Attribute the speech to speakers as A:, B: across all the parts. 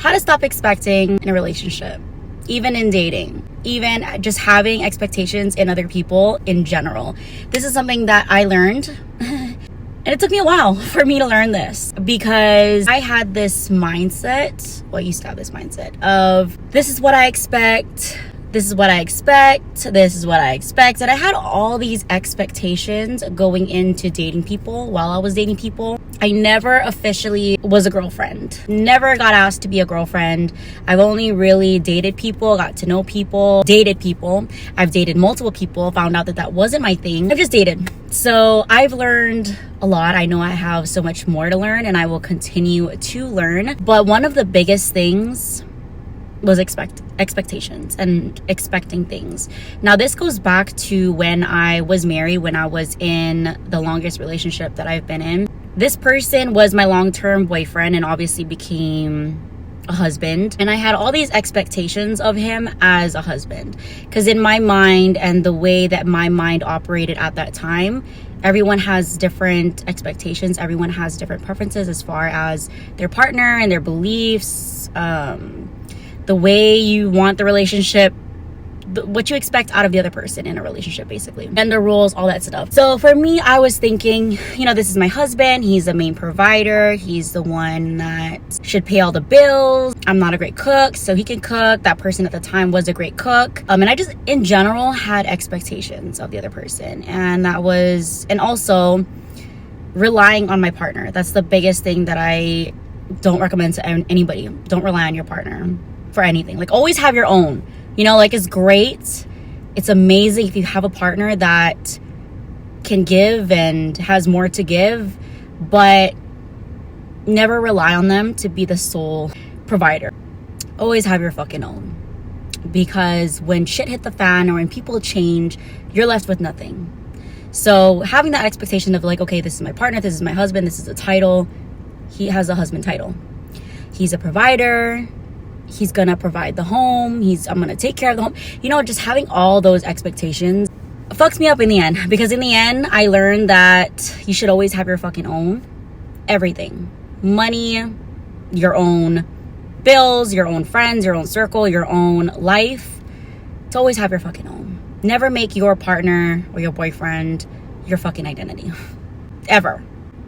A: how to stop expecting in a relationship, even in dating, even just having expectations in other people in general. This is something that I learned. And it took me a while for me to learn this, because I had this mindset, well, I used to have this mindset of, this is what I expect, this is what I expect, this is what I expect. And I had all these expectations going into dating people. While I was dating people, I never officially was a girlfriend, never got asked to be a girlfriend. I've only really dated people, got to know people, dated people. I've dated multiple people, found out that that wasn't my thing. I've just dated. So I've learned a lot. I know I have so much more to learn, and I will continue to learn. But one of the biggest things was expectations and expecting things. Now, this goes back to when I was married, when I was in the longest relationship that I've been in. This person was my long-term boyfriend and obviously became a husband. And I had all these expectations of him as a husband, because in my mind and the way that my mind operated at that time, everyone has different expectations. Everyone has different preferences as far as their partner and their beliefs, the way you want the relationship, what you expect out of the other person in a relationship, basically. Gender rules, all that stuff. So for me, I was thinking, you know, this is my husband. He's the main provider. He's the one that should pay all the bills. I'm not a great cook, so he can cook. That person at the time was a great cook. And I just, in general, had expectations of the other person. And also relying on my partner. That's the biggest thing that I don't recommend to anybody. Don't rely on your partner for anything. Like, always have your own. You know, like, it's great, it's amazing if you have a partner that can give and has more to give, but never rely on them to be the sole provider. Always have your fucking own, because when shit hit the fan or when people change, you're left with nothing. So having that expectation of like, okay, this is my partner, this is my husband, this is a title. He has a husband title. He's a provider. He's gonna provide the home. I'm gonna take care of the home. You know, just having all those expectations fucks me up in the end, because in the end, I learned that you should always have your fucking own. Everything. Money, your own bills, your own friends, your own circle, your own life. To always have your fucking own. Never make your partner or your boyfriend your fucking identity. Ever.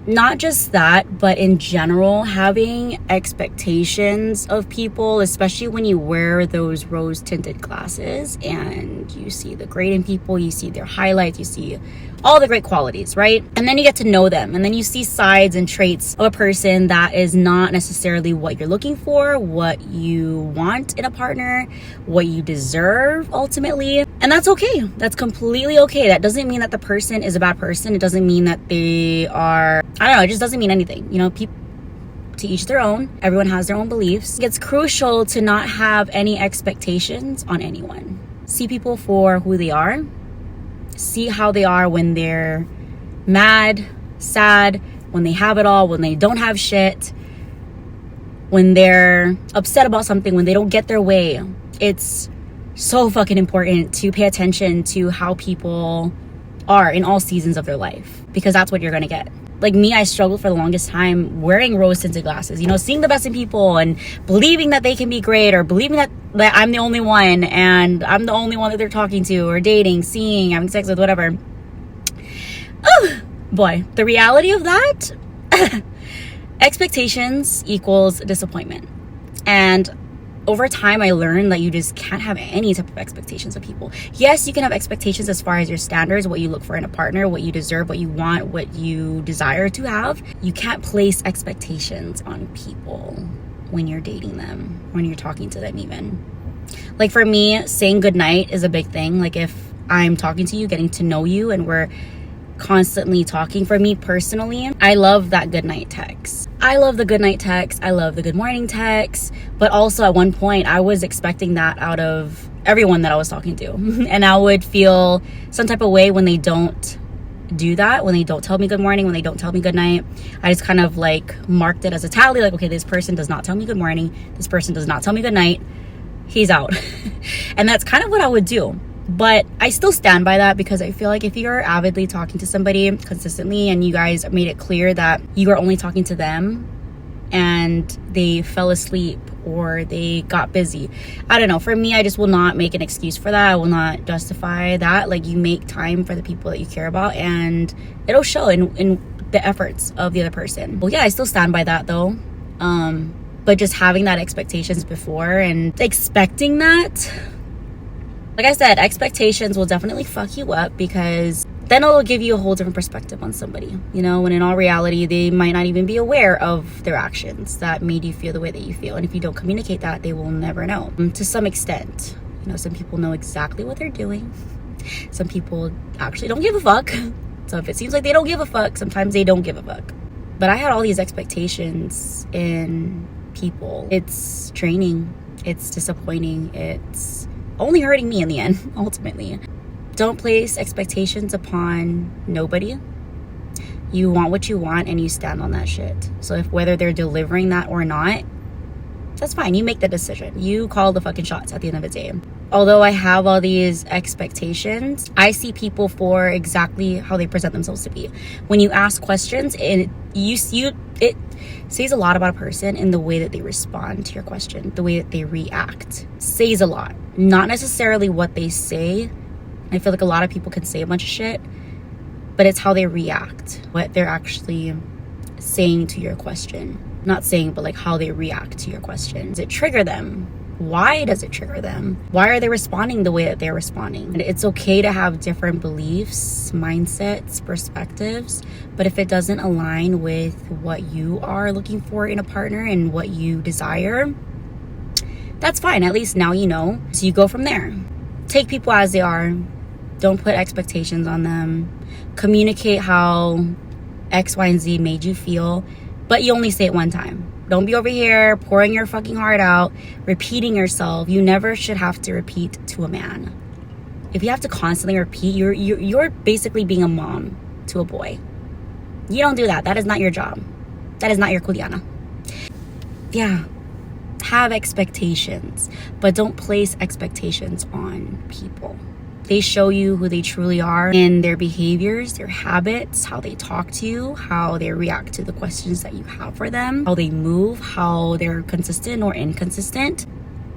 A: Not just that, but in general, having expectations of people, especially when you wear those rose-tinted glasses and you see the great in people, you see their highlights, you see all the great qualities, right? And then you get to know them, and then you see sides and traits of a person that is not necessarily what you're looking for, what you want in a partner, what you deserve ultimately. And that's okay. That's completely okay. That doesn't mean that the person is a bad person. It doesn't mean that they are, I don't know, it just doesn't mean anything. You know, people, to each their own. Everyone has their own beliefs. It's crucial to not have any expectations on anyone. See people for who they are. See how they are when they're mad, sad, when they have it all, when they don't have shit, when they're upset about something, when they don't get their way. It's so fucking important to pay attention to how people are in all seasons of their life, because that's what you're gonna get. Like me, I struggled for the longest time wearing rose-tinted glasses, you know, seeing the best in people and believing that they can be great, or believing that I'm the only one and I'm the only one that they're talking to or dating, seeing, having sex with, whatever. Oh boy, the reality of that, expectations equals disappointment. And over time, I learned that you just can't have any type of expectations of people. Yes, you can have expectations as far as your standards, what you look for in a partner, what you deserve, what you want, what you desire to have. You can't place expectations on people when you're dating them, when you're talking to them even. Like for me, saying goodnight is a big thing. Like if I'm talking to you, getting to know you, and we're constantly talking, for me personally, I love that goodnight text. I love the goodnight text. I love the good morning text. But also at one point, I was expecting that out of everyone that I was talking to. And I would feel some type of way when they don't do that, when they don't tell me good morning, when they don't tell me good night. I just kind of like marked it as a tally, like, okay, this person does not tell me good morning, this person does not tell me good night, he's out. And that's kind of what I would do. But I still stand by that, because I feel like if you're avidly talking to somebody consistently and you guys made it clear that you are only talking to them and they fell asleep or they got busy. I don't know. For me, I just will not make an excuse for that. I will not justify that. Like, you make time for the people that you care about, and it'll show in the efforts of the other person. Well, yeah, I still stand by that though. But just having that expectations before and expecting that, like I said, expectations will definitely fuck you up, because then it'll give you a whole different perspective on somebody, you know, when in all reality, they might not even be aware of their actions that made you feel the way that you feel. And if you don't communicate that, they will never know. To some extent, you know, some people know exactly what they're doing. Some people actually don't give a fuck. So if it seems like they don't give a fuck, sometimes they don't give a fuck. But I had all these expectations in people. It's draining. It's disappointing. It's only hurting me in the end, ultimately. Don't place expectations upon nobody. You want what you want and you stand on that shit. So if whether they're delivering that or not, that's fine. You make the decision. You call the fucking shots at the end of the day. Although I have all these expectations, I see people for exactly how they present themselves to be. When you ask questions, it says a lot about a person in the way that they respond to your question, the way that they react. Says a lot. Not necessarily what they say. I feel like a lot of people can say a bunch of shit, but it's how they react, what they're actually saying to your question. Not saying, but like how they react to your question. Does it trigger them? Why does it trigger them? Why are they responding the way that they're responding? And it's okay to have different beliefs, mindsets, perspectives, but if it doesn't align with what you are looking for in a partner and what you desire, that's fine. At least now you know. So you go from there. Take people as they are. Don't put expectations on them. Communicate how X, Y, and Z made you feel, but you only say it one time. Don't be over here pouring your fucking heart out, repeating yourself. You never should have to repeat to a man. If you have to constantly repeat, you're basically being a mom to a boy. You don't do that. That is not your job. That is not your kuliana. Yeah. Have expectations, but don't place expectations on people. They show you who they truly are in their behaviors, their habits, how they talk to you, how they react to the questions that you have for them, how they move, how they're consistent or inconsistent.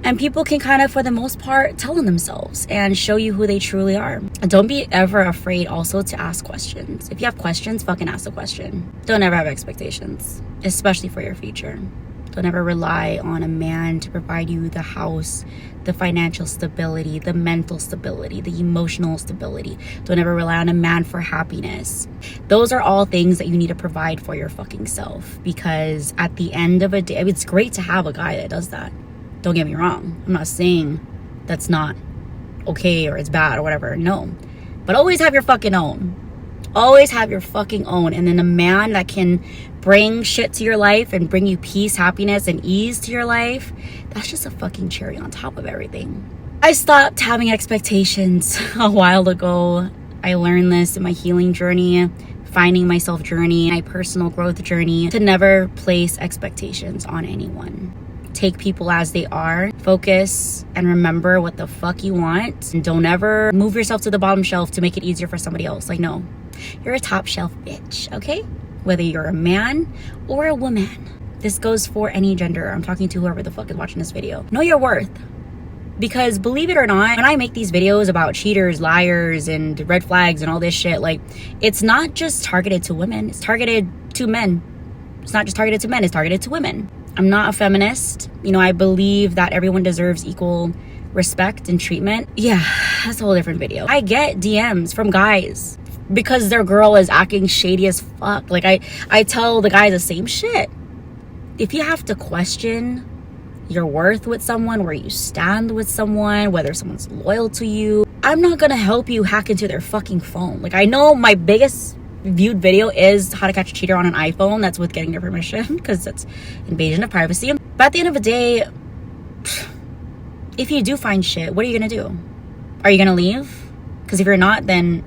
A: And people can kind of, for the most part, tell on themselves and show you who they truly are. And don't be ever afraid also to ask questions. If you have questions, fucking ask a question. Don't ever have expectations, especially for your future. Don't ever rely on a man to provide you the house, the financial stability, the mental stability, the emotional stability. Don't ever rely on a man for happiness. Those are all things that you need to provide for your fucking self, because at the end of a day, it's great to have a guy that does that. Don't get me wrong. I'm not saying that's not okay or it's bad or whatever. No. But always have your fucking own. Always have your fucking own. And then a man that can bring shit to your life and bring you peace, happiness, and ease to your life, that's just a fucking cherry on top of everything. I stopped having expectations a while ago. I learned this in my healing journey, finding myself journey, my personal growth journey, to never place expectations on anyone. Take people as they are. Focus and remember what the fuck you want. And don't ever move yourself to the bottom shelf to make it easier for somebody else. Like, no, you're a top shelf bitch, okay? Whether you're a man or a woman. This goes for any gender. I'm talking to whoever the fuck is watching this video. Know your worth. Because believe it or not, when I make these videos about cheaters, liars, and red flags and all this shit, like, it's not just targeted to women. It's targeted to men. It's not just targeted to men. It's targeted to women. I'm not a feminist. You know, I believe that everyone deserves equal respect and treatment. Yeah, that's a whole different video. I get DMs from guys because their girl is acting shady as fuck. Like, I tell the guys the same shit. If you have to question your worth with someone, where you stand with someone, whether someone's loyal to you, I'm not gonna help you hack into their fucking phone. Like, I know my biggest viewed video is how to catch a cheater on an iPhone. That's with getting their permission, because that's invasion of privacy. But at the end of the day, if you do find shit, what are you gonna do? Are you gonna leave? Because if you're not, then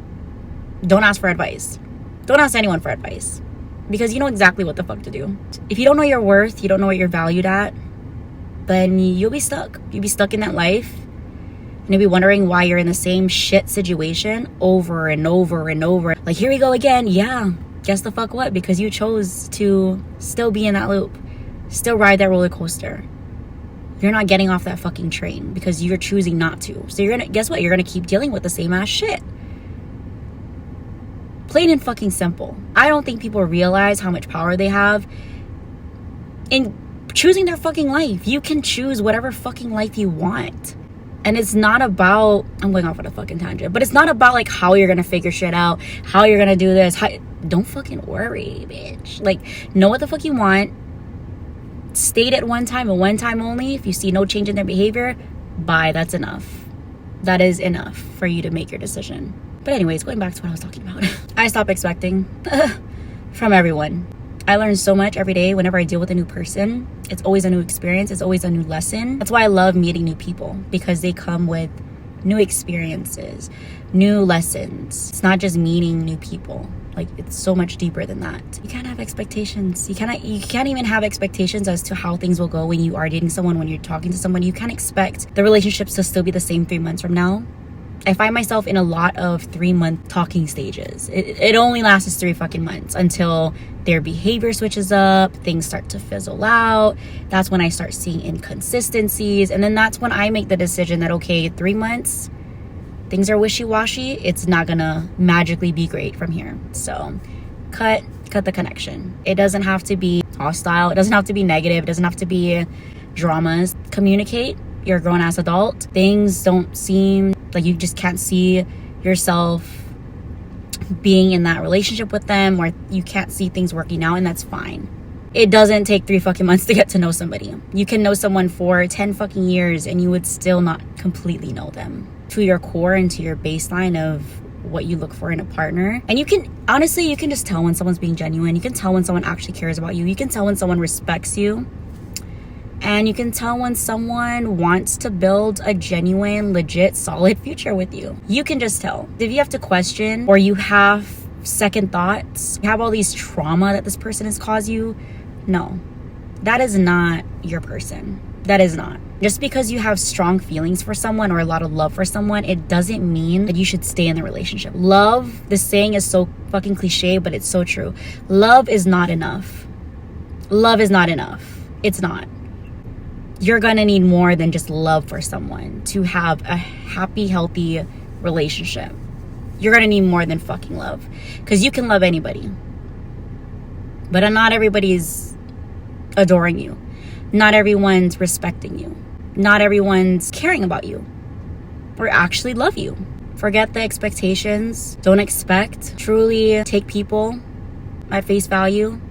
A: don't ask for advice. Don't ask anyone for advice, because you know exactly what the fuck to do. If you don't know your worth, you don't know what you're valued at, then you'll be stuck. You'll be stuck in that life, and you'll be wondering why you're in the same shit situation over and over and over. Like, here we go again. Yeah, guess the fuck what? Because you chose to still be in that loop, Still ride that roller coaster. You're not getting off that fucking train because you're choosing not to. So you're gonna, guess what? You're gonna keep dealing with the same ass shit. Plain and fucking simple. I don't think people realize how much power they have in choosing their fucking life. You can choose whatever fucking life you want. And it's not about, I'm going off on a fucking tangent, but it's not about like how you're gonna figure shit out, how you're gonna do this. Don't fucking worry, bitch. Like, know what the fuck you want. State it one time and one time only. If you see no change in their behavior, bye, that's enough. That is enough for you to make your decision. But anyways, going back to what I was talking about. I stopped expecting from everyone. I learn so much every day whenever I deal with a new person. It's always a new experience. It's always a new lesson. That's why I love meeting new people, because they come with new experiences, new lessons. It's not just meeting new people. Like, it's so much deeper than that. You can't have expectations. You can't even have expectations as to how things will go when you are dating someone, when you're talking to someone. You can't expect the relationships to still be the same 3 months from now. I find myself in a lot of 3-month talking stages. It only lasts 3 fucking months until their behavior switches up, things start to fizzle out. That's when I start seeing inconsistencies. And then that's when I make the decision that, okay, 3 months, things are wishy-washy. It's not gonna magically be great from here. So cut the connection. It doesn't have to be hostile. It doesn't have to be negative. It doesn't have to be dramas. Communicate. You're a grown-ass adult. Things don't seem like you just can't see yourself being in that relationship with them, or you can't see things working out, and that's fine. It doesn't take 3 fucking months to get to know somebody. You can know someone for 10 fucking years and you would still not completely know them to your core and to your baseline of what you look for in a partner. And you can, honestly, you can just tell when someone's being genuine. You can tell when someone actually cares about you. You can tell when someone respects you. And you can tell when someone wants to build a genuine, legit, solid future with you. You can just tell. If you have to question, or you have second thoughts, you have all these trauma that this person has caused you, no, that is not your person. That is not. Just because you have strong feelings for someone or a lot of love for someone, it doesn't mean that you should stay in the relationship. Love, the saying is so fucking cliche, but it's so true. Love is not enough. Love is not enough. It's not. You're gonna need more than just love for someone to have a happy, healthy relationship. You're gonna need more than fucking love, because you can love anybody, but not everybody's adoring you. Not everyone's respecting you. Not everyone's caring about you or actually love you. Forget the expectations. Don't expect. Truly take people at face value.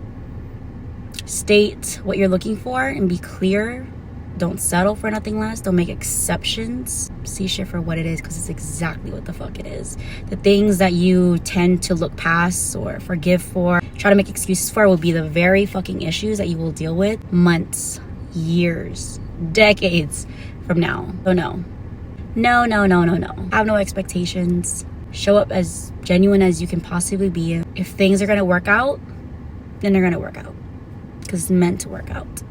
A: State what you're looking for and be clear. Don't settle for nothing less. Don't make exceptions. See shit for what it is, because it's exactly what the fuck it is. The things that you tend to look past or forgive for, try to make excuses for, will be the very fucking issues that you will deal with months, years, decades from now. So no. Have no expectations. Show up as genuine as you can possibly be. If things are gonna work out, then they're gonna work out, because it's meant to work out.